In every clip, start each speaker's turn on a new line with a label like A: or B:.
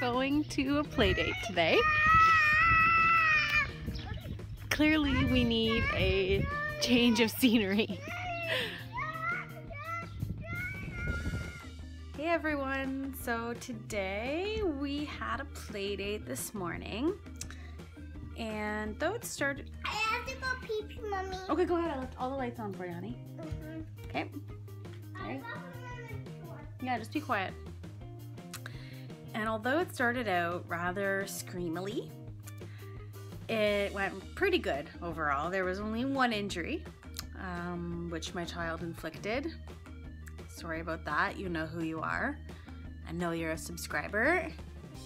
A: going to a play date today. Clearly we need a change of scenery. Hey everyone, so today we had a play date this morning, and though it started...
B: I have to go pee-pee, Mommy.
A: Okay, go ahead, I left all the lights on for you, honey. Okay. Okay. Yeah, just be quiet. And although it started out rather screamily, it went pretty good overall. There was only one injury, which my child inflicted. Sorry about that. You know who you are. I know you're a subscriber.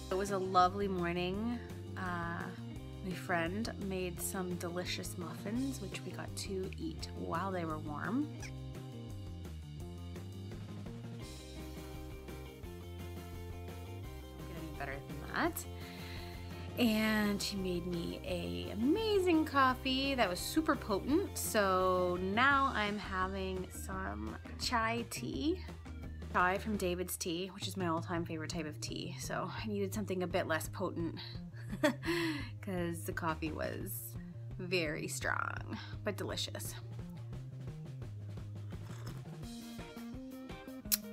A: It was a lovely morning. My friend made some delicious muffins, which we got to eat while they were warm. Getting better than that. And she made me an amazing coffee that was super potent. So now I'm having some chai tea. Chai from David's Tea, which is my all-time favorite type of tea. So I needed something a bit less potent because the coffee was very strong, but delicious.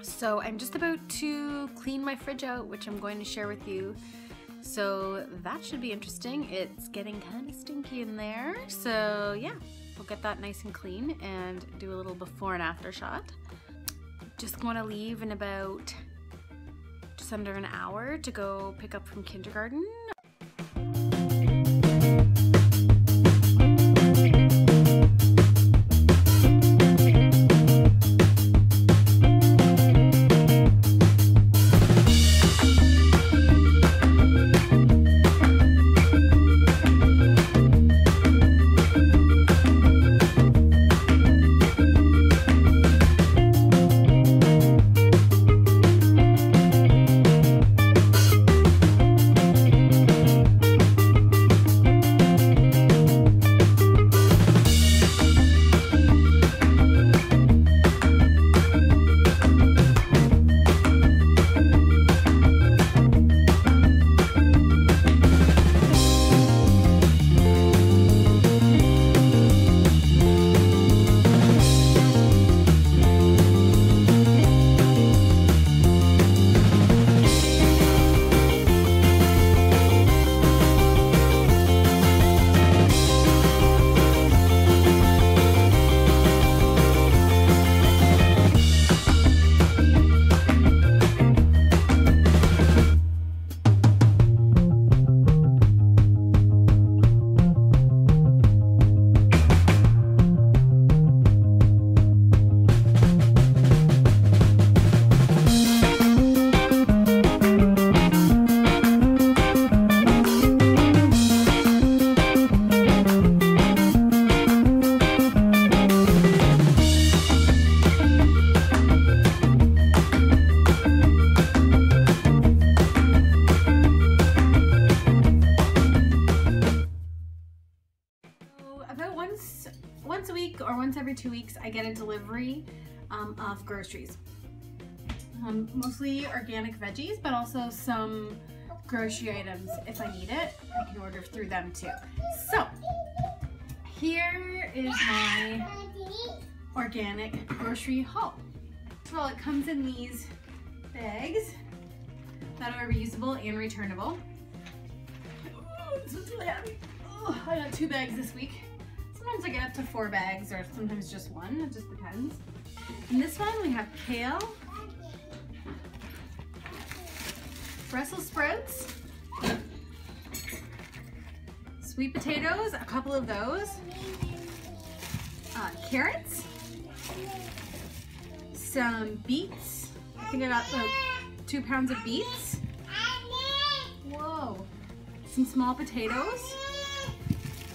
A: So I'm just about to clean my fridge out, which I'm going to share with you. So that should be interesting. It's getting kind of stinky in there. So yeah, we'll get that nice and clean and do a little before and after shot. Just want to leave in about just under an hour to go pick up from kindergarten. Once a week or once every 2 weeks, I get a delivery of groceries. Mostly organic veggies, but also some grocery items. If I need it, I can order through them too. So here is my organic grocery haul. Well, it comes in these bags that are reusable and returnable. Oh, this one's really heavy. Oh, I got 2 bags this week. Sometimes I get up to 4 bags or sometimes just 1, it just depends. In this one we have kale, Brussels sprouts, sweet potatoes, a couple of those, carrots, some beets. I think I got about 2 pounds of beets. Whoa. Some small potatoes.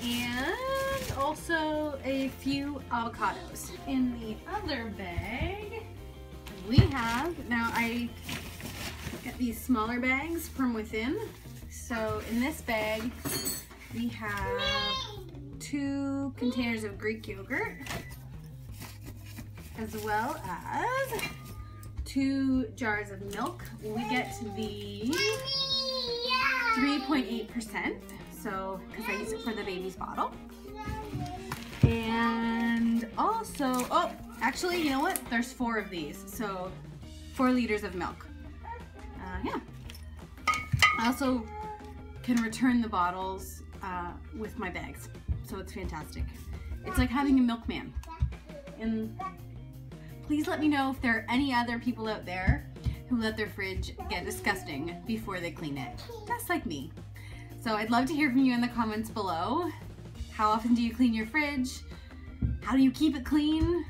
A: And also a few avocados. In the other bag, we have, now I get these smaller bags from within. So in this bag, we have 2 containers of Greek yogurt, as well as 2 jars of milk. We get the 3.8%, so because I use it for the baby's bottle. And also, oh, actually, you know what? There's 4 of these, so 4 liters of milk. Yeah. I also can return the bottles with my bags, so it's fantastic. It's like having a milkman. And please let me know if there are any other people out there who let their fridge get disgusting before they clean it, just like me. So I'd love to hear from you in the comments below. How often do you clean your fridge? How do you keep it clean?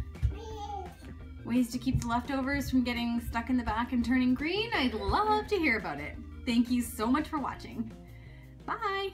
A: Ways to keep the leftovers from getting stuck in the back and turning green? I'd love to hear about it. Thank you so much for watching. Bye!